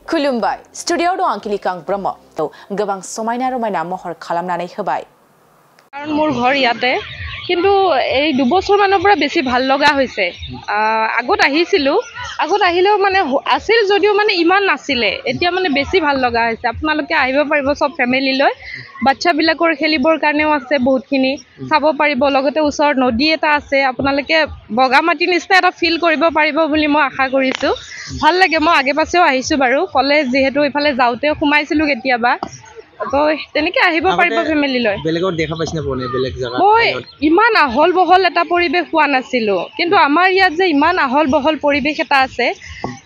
खुलुमबाय स्टुडियोआव दं आंकिलिकां ब्रह्म गोबां समायना रमायना महर खालामनानै होबाय কাৰণ মোৰ ঘৰ ইয়াতে কিন্তু এই 2 বছৰ মানৰ পৰা বেছি ভাল লগা হৈছে আগত আহিলেও মানে আছিল যদিও মানে ইমান নাছিলে এতিয়া মানে বেছি ভাল লগা হৈছে আপোনালোকে আহিব পাৰিব সব ফ্যামিলি লৈ বাচ্চা বিলাকৰ খেলিবৰ কাৰণেও আছে বহুতখিনি চাব পাৰিব লগতে ওচৰত নদী এটা আছে আপোনালোকে বগামাটি নিচিনা এটা ফিল কৰিব পাৰিব বুলি মই আশা কৰিছো ভাল লাগে মই আগে পাছেও আহিছো বাৰু কলেজ যেহেতু ইফালে যাওতে সোমাইছিলো কেতিয়াবা তো তেনেকে আহিব পাৰিব ফ্যামিলি লৈ বেলেগত দেখা পাইছনে পনে বেলেগ জায়গা মই ইমান আহল বহল এটা পৰিবেশ হোৱা নাছিলো কিন্তু আমাৰ ইয়াত যে ইমান আহল বহল পৰিবেশ এটা আছে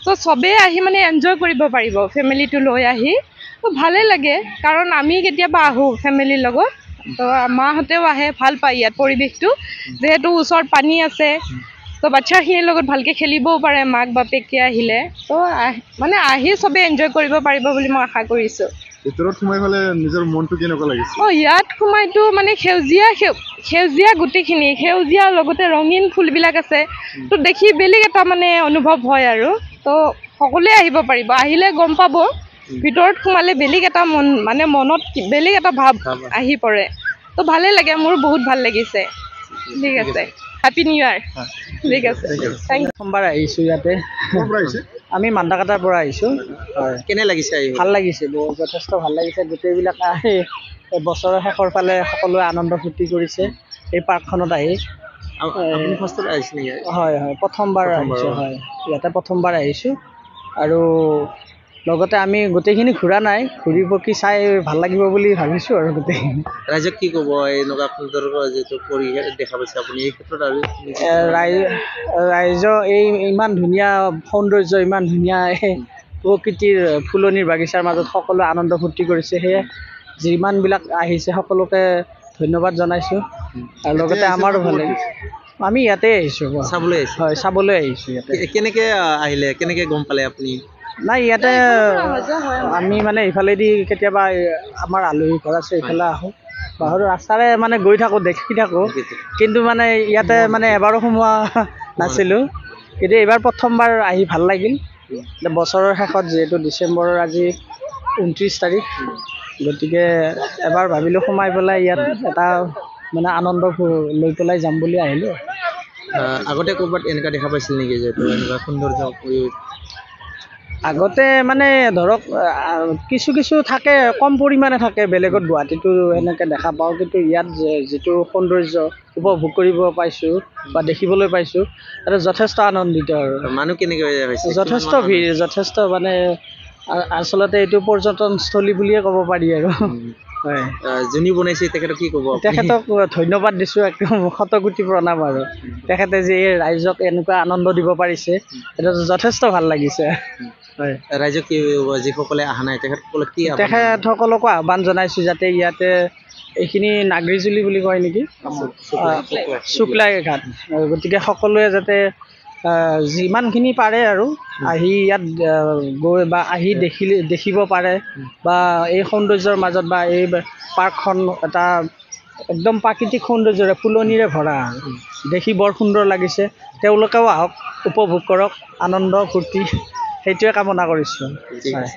তো সবে আহি মানে এনজয় কৰিব পাৰিব ফ্যামিলি টু লৈ আহি তো ভালে লাগে কাৰণ আমি কেতিয়াবা আহো ফ্যামিলিৰ লগত তো মাহঁতেও আহে ভাল পায় ইয়াত পৰিবেশটো যেহেতু ওচৰত পানী আছে তো বাচ্চাখিনিৰ লগত ভালকে খেলিবও পাৰে মাক বাপেকে আহিলে তো মানে আহি সবে এনজয় কৰিব পাৰিব বুলি মই আশা কৰিছো ভিতৰত সোমাই ফলে নিজৰ মনটো কেনেকুৱা লাগিছে ইয়াত সোমাইতো মানে সেউজীয়া গুটিখিনি সেউজীয়া লগতে ৰঙীন ফুলবিলাক আছে তো দেখি বেলেগ এটা মানে অনুভৱ হয় আৰু তো সকলোৱে আহিব পাৰিব আহিলে গম পাব ভিতৰত সোমালে বেলেগ এটা মন মানে মনত বেলেগ এটা ভাৱ আহি পৰে তো ভালে লাগে মোৰ বহুত ভাল লাগিছে ঠিক আছে হ্যাপি নিউ ইয়াৰ ঠিক আছে থ্যাংক ইউ সোমবাৰ আহিছো ইয়াতে আমি মান্দাকাটাৰ পৰা আহিছো কেনে লাগিছে ভাল লাগিছে যথেষ্ট ভাল লাগিছে গোটেইবিলাক আহি বছৰৰ শেষৰ ফালে সকলোৱে আনন্দ ফূৰ্তি কৰিছে এই পাৰ্কখনত আহি আপুনি ফাৰ্ষ্টত আহিছে নেকি হয় হয় প্ৰথমবাৰ আহিছো হয় ইয়াতে প্ৰথমবাৰ আহিছো আৰু লগতে আমি গোটেইখিনি ঘূৰা নাই ঘূৰি পকি চাই ভাল লাগিব বুলি ভাবিছো আৰু গোটেইখিনি ৰাইজক কি ক'ব এনেকুৱা সুন্দৰ যেটো পৰিৱেশ দেখা পাইছে আপুনি এই ক্ষেত্ৰত আৰু ৰাইজৰ এই ইমান ধুনীয়া সৌন্দৰ্য ইমান ধুনীয়া প্ৰকৃতিৰ ফুলনিৰ বাগিচাৰ মাজত সকলোৱে আনন্দ ফূৰ্তি কৰিছে সেয়ে যিমানবিলাক আহিছে সকলোকে ধন্যবাদ জনাইছো আৰু লগতে আমাৰো ভাল লাগিছে আমি ইয়াতে আহিছো চাবলৈ আহিছো হয় চাবলৈ আহিছো ইয়াতে কেনেকে আহিলে কেনেকে গম পালে আপুনি নাই ইয়াতে আমি মানে ইফালেদি কেতিয়াবা আমাৰ আলহী ঘৰ আছে ইফালে আহোঁ বাহিৰৰ ৰাস্তাৰে মানে গৈ থাকোঁ দেখি থাকোঁ কিন্তু মানে ইয়াতে মানে এবাৰো সোমোৱা নাছিলোঁ কিন্তু এইবাৰ প্ৰথমবাৰ আহি ভাল লাগিল বছৰৰ শেষত যিহেতু ডিচেম্বৰৰ আজি 29 তাৰিখ গতিকে এবাৰ ভাবিলোঁ সোমাই পেলাই ইয়াত এটা মানে আনন্দ লৈ পেলাই যাম বুলি আহিলোঁ আগতে ক'ৰবাত এনেকুৱা দেখা পাইছিল নেকি যে এনেকুৱা সৌন্দৰ্য আগতে মানে ধৰক কিছু থাকে কম পৰিমাণে থাকে বেলেগত গুৱাহাটীটো এনেকৈ দেখা পাওঁ কিন্তু ইয়াত যিটো সৌন্দৰ্য উপভোগ কৰিব পাইছোঁ বা দেখিবলৈ পাইছোঁ এটা যথেষ্ট আনন্দিত আৰু মানুহ কেনেকৈ হৈছে যথেষ্ট ভিৰ যথেষ্ট মানে আচলতে এইটো পৰ্যটনস্থলী বুলিয়ে ক'ব পাৰি আৰু হয় যোনী বনাইছে তেখেতক কি ক'ব তেখেতক ধন্যবাদ দিছোঁ একদম শতকোটি প্ৰণাম আৰু তেখেতে যে ৰাইজক এনেকুৱা আনন্দ দিব পাৰিছে এটা যথেষ্ট ভাল লাগিছে হয় ৰাইজক কি যিসকলে অহা নাই তেখেতসকলকো আহ্বান জনাইছোঁ যাতে ইয়াতে এইখিনি নাগৰিজুলি বুলি কয় নেকি শুক্লাই ঘাট গতিকে সকলোৱে যাতে যিমানখিনি পাৰে আৰু আহি ইয়াত গৈ বা আহি দেখিব পাৰে বা এই সৌন্দৰ্যৰ মাজত বা এই পাৰ্কখন এটা একদম প্ৰাকৃতিক সৌন্দৰ্যৰে ফুলনিৰে ভৰা দেখি বৰ সুন্দৰ লাগিছে তেওঁলোকেও আহক উপভোগ কৰক আনন্দ ফূৰ্তি সেইটোৱে কামনা কৰিছোঁ